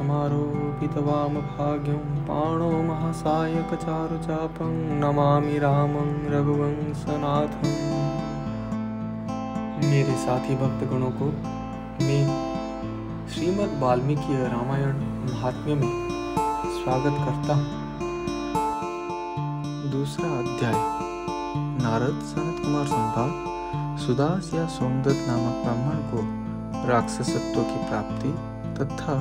समारोपितवामभाग्यं पाणो महासायकचारुचापं नमामि रामं रघुवंशनाथं। मेरे साथी भक्तगणों को मैं श्रीमद् वाल्मीकि रामायण महात्म्य में स्वागत करता हूँ। दूसरा अध्याय नारद सनत कुमार संवाद। सुदास या सोमदत्त नामक ब्राह्मण को राक्षसत्व की प्राप्ति तथा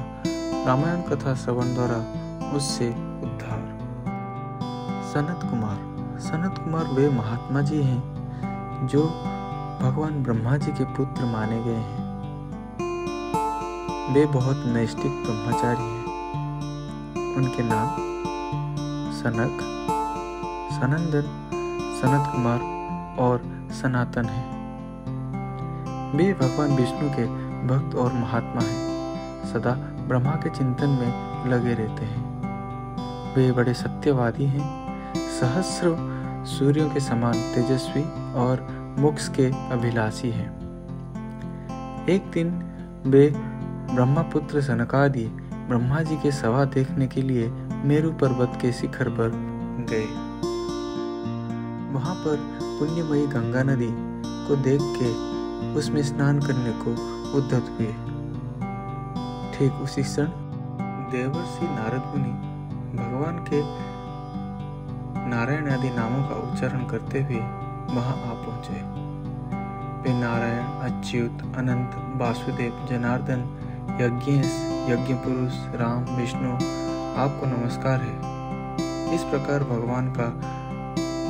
रामायण कथा श्रवण द्वारा उससे उद्धार। सनत कुमार वे महात्मा जी हैं जो भगवान ब्रह्मा जी के पुत्र माने गए हैं। वे बहुत नैष्ठिक ब्रह्मचारी हैं। उनके नाम सनक, सनंदन, सनत कुमार और सनातन हैं। वे भगवान विष्णु के भक्त और महात्मा हैं। सदा ब्रह्मा के चिंतन में लगे रहते हैं। वे बड़े सत्यवादी हैं। सहस्र सूर्यों के समान तेजस्वी और मोक्ष के अभिलाषी हैं। एक दिन वे ब्रह्मपुत्र सनकादि ब्रह्मा जी के सभा देखने के लिए मेरु पर्वत के शिखर पर गए। वहां पर पुण्यमयी गंगा नदी को देख के उसमें स्नान करने को उद्यत हुए। ठीक उसी क्षण देवर्षि नारद मुनि भगवान के नारायण आदि नामों का उच्चारण करते हुए वहां आ पहुंचे। वे नारायण, अच्युत, अनंत, वासुदेव, जनार्दन, यज्ञेश, यज्ञ पुरुष, राम, विष्णु, आपको नमस्कार है। इस प्रकार भगवान का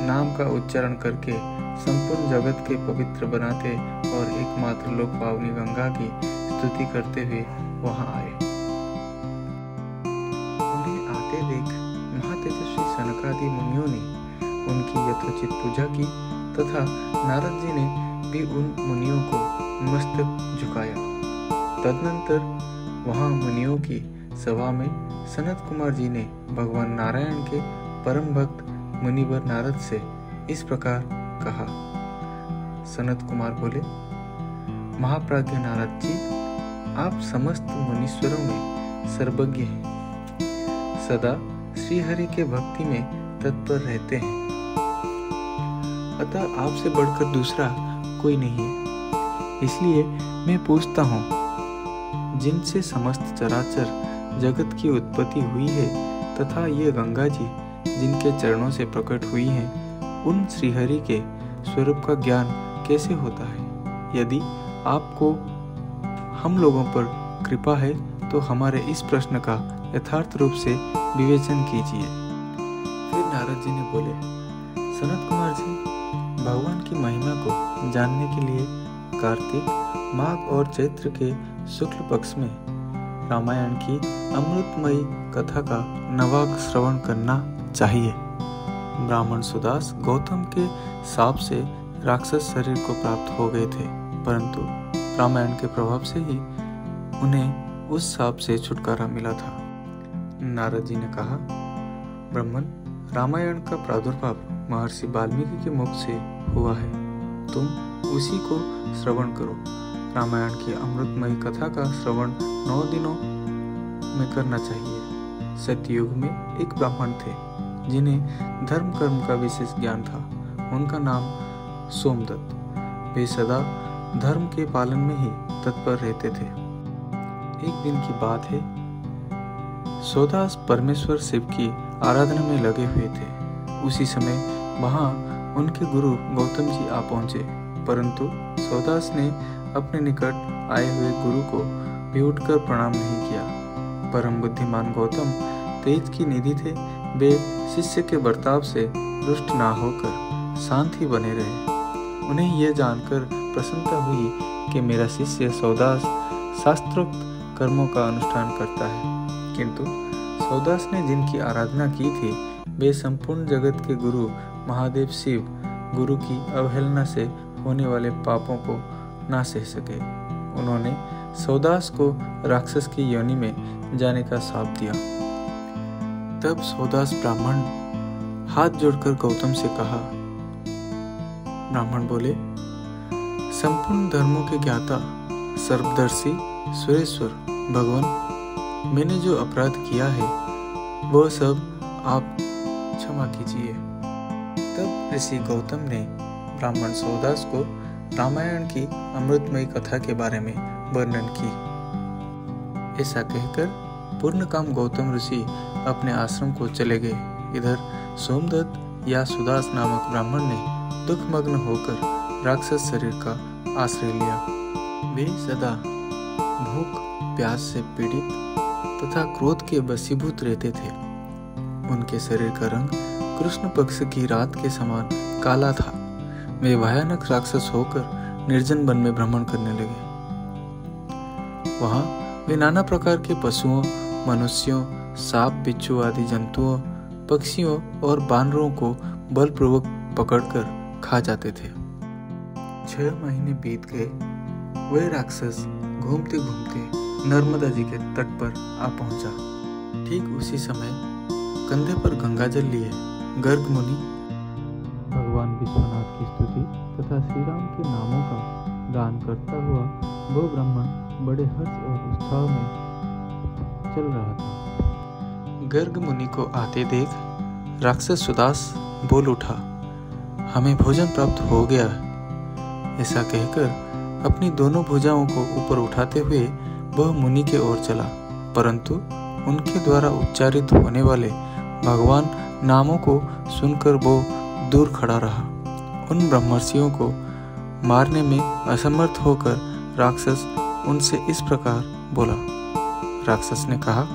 नाम का उच्चारण करके संपूर्ण जगत के पवित्र बनाते और एकमात्र लोक पावनी गंगा की स्तुति करते हुए वहां आए। उन्हें आते देख महातेजस्वी सनकादि मुनियों ने उनकी यथोचित पूजा की तथा नारद जी ने भी उन मुनियों को मस्तक झुकाया। तदनंतर वहां मुनियों की सभा में सनत कुमार जी ने भगवान नारायण के परम भक्त मुनिवर नारद से इस प्रकार कहा। सनत कुमार बोले, महाप्राज्ञ नारद जी, आप समस्त मुनीश्वरों में सर्वज्ञ हैं। सदा श्रीहरि के भक्ति में तत्पर रहते हैं। अतः आपसे बढ़कर दूसरा कोई नहीं है। इसलिए मैं पूछता हूँ, जिनसे समस्त चराचर जगत की उत्पत्ति हुई है तथा ये गंगा जी जिनके चरणों से प्रकट हुई हैं, उन श्रीहरि के स्वरूप का ज्ञान कैसे होता है? यदि आपको हम लोगों पर कृपा है तो हमारे इस प्रश्न का यथार्थ रूप से विवेचन कीजिए। फिर नारद जी ने बोले, सनत कुमार जी, भगवान की महिमा को जानने के लिए कार्तिक, माघ और चैत्र के शुक्ल पक्ष में रामायण की अमृतमयी कथा का नवाग श्रवण करना चाहिए। ब्राह्मण सुदास गौतम के शाप से राक्षस शरीर को प्राप्त हो गए थे, परंतु रामायण के प्रभाव से ही उन्हें उस शाप से छुटकारा मिला था। नारद जी ने कहा, ब्राह्मण, रामायण का प्रादुर्भाव महर्षि वाल्मीकि के मुख से हुआ है। तुम उसी को श्रवण करो। रामायण की अमृतमयी कथा का श्रवण 9 दिनों में करना चाहिए। सतयुग में एक ब्राह्मण थे जिन्हें धर्म कर्म का विशेष ज्ञान था। उनका नाम सोमदत्त। वे सदा धर्म के पालन में ही तत्पर रहते थे। एक दिन की बात है, सौदास परमेश्वर शिव की आराधना में लगे हुए थे। उसी समय वहां उनके गुरु गौतम जी आ पहुंचे, परंतु सौदास ने अपने निकट आए हुए गुरु को भी उठकर प्रणाम नहीं किया। परम बुद्धिमान गौतम तेज की निधि थे। वे शिष्य के बर्ताव से रुष्ट ना होकर शांत ही बने रहे। उन्हें यह जानकर प्रसन्नता हुई कि मेरा शिष्य सौदास शास्त्रोक्त कर्मों का अनुष्ठान करता है, किंतु सौदास ने जिनकी आराधना की थी वे संपूर्ण जगत के गुरु महादेव शिव गुरु की अवहेलना से होने वाले पापों को ना सह सके। उन्होंने सौदास को राक्षस की योनि में जाने का शाप दिया। तब सौदास ब्राह्मण हाथ जोड़कर गौतम से कहा। ब्राह्मण बोले, संपूर्ण धर्मों के ज्ञाता सर्वदर्शी सुरेश्वर भगवान मैंने जो अपराध किया है वह सब आप क्षमा कीजिए। तब ऋषि गौतम ने ब्राह्मण सूरदास को रामायण की अमृतमयी कथा के बारे में वर्णन की। ऐसा कहकर पूर्णकाम गौतम ऋषि अपने आश्रम को चले गए। इधर सोमदत्त या सुदास नामक ब्राह्मण ने दुखमग्न होकर राक्षस शरीर का आश्रय लिया। वे सदा भूख प्यास से पीड़ित तथा क्रोध के वशीभूत रहते थे। उनके शरीर का रंग कृष्ण पक्ष की रात के समान काला था। वे भयानक राक्षस होकर निर्जन वन में भ्रमण करने लगे। वहां वे नाना प्रकार के पशुओं, मनुष्यों, सांप, बिच्छू आदि जंतुओं, पक्षियों और बानरों को बलपूर्वक पकड़कर खा जाते थे। 6 महीने बीत गए। वह राक्षस घूमते घूमते नर्मदा जी के तट पर आ पहुंचा। ठीक उसी समय कंधे पर गंगाजल लिए गर्ग मुनि भगवान विश्वनाथ की स्तुति तथा श्री राम के नामों का गान करता हुआ वो ब्राह्मण बड़े हर्ष और उत्साह में चल रहा था। गर्ग मुनि को आते देख राक्षस सुदास बोल उठा, हमें भोजन प्राप्त हो गया। ऐसा कहकर अपनी दोनों भुजाओं को ऊपर उठाते हुए वह मुनि के ओर चला, परंतु उनके द्वारा उच्चारित होने वाले भगवान नामों को सुनकर वो दूर खड़ा रहा। उन ब्रह्मर्षियों को मारने में असमर्थ होकर राक्षस उनसे इस प्रकार बोला। राक्षस ने कहा,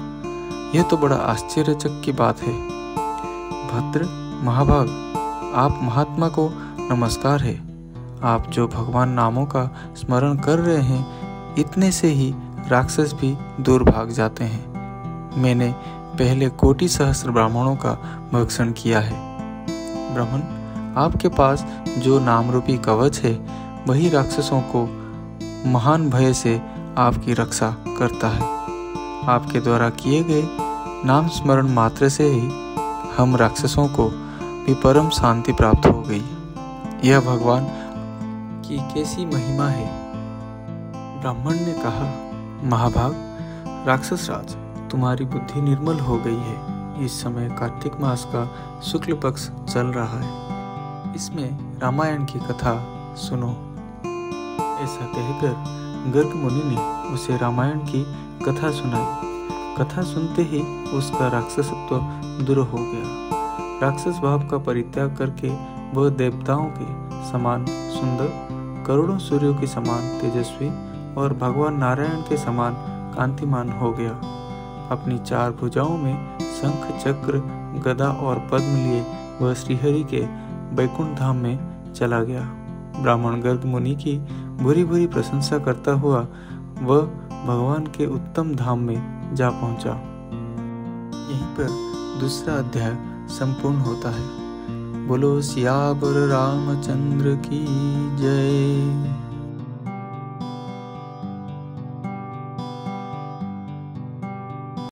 यह तो बड़ा आश्चर्यचक की बात है। भद्र महाभाग, आप महात्मा को नमस्कार है। आप जो भगवान नामों का स्मरण कर रहे हैं, इतने से ही राक्षस भी दूर भाग जाते हैं। मैंने पहले कोटि सहस्त्र ब्राह्मणों का भक्षण किया है। ब्राह्मण, आपके पास जो नाम रूपी कवच है वही राक्षसों को महान भय से आपकी रक्षा करता है। आपके द्वारा किए गए नाम स्मरण मात्र से ही हम राक्षसों को भी परम शांति प्राप्त हो गई। यह भगवान की कैसी महिमा है। ब्राह्मण ने कहा, महाभाग, राक्षस राज, तुम्हारी बुद्धि निर्मल हो गई है। इस समय कार्तिक मास का शुक्ल पक्ष चल रहा है। इसमें रामायण की कथा सुनो। ऐसा कहकर गर्ग मुनि ने उसे रामायण की कथा सुनाई। कथा सुनते ही उसका राक्षसत्व दूर हो गया। राक्षस भाव का परित्याग करके वह देवताओं के समान सुंदर, करोड़ों सूर्यों के समान तेजस्वी और भगवान नारायण के समान कांतिमान हो गया। अपनी 4 भुजाओं में शंख, चक्र, गदा और पद्म लिए वह श्रीहरि के बैकुंठ धाम में चला गया। ब्राह्मण गर्ग मुनि की बुरी बुरी प्रशंसा करता हुआ वह भगवान के उत्तम धाम में जा पहुंचा। यहीं पर दूसरा अध्याय संपूर्ण होता है। बोलो सियावर रामचंद्र की जय।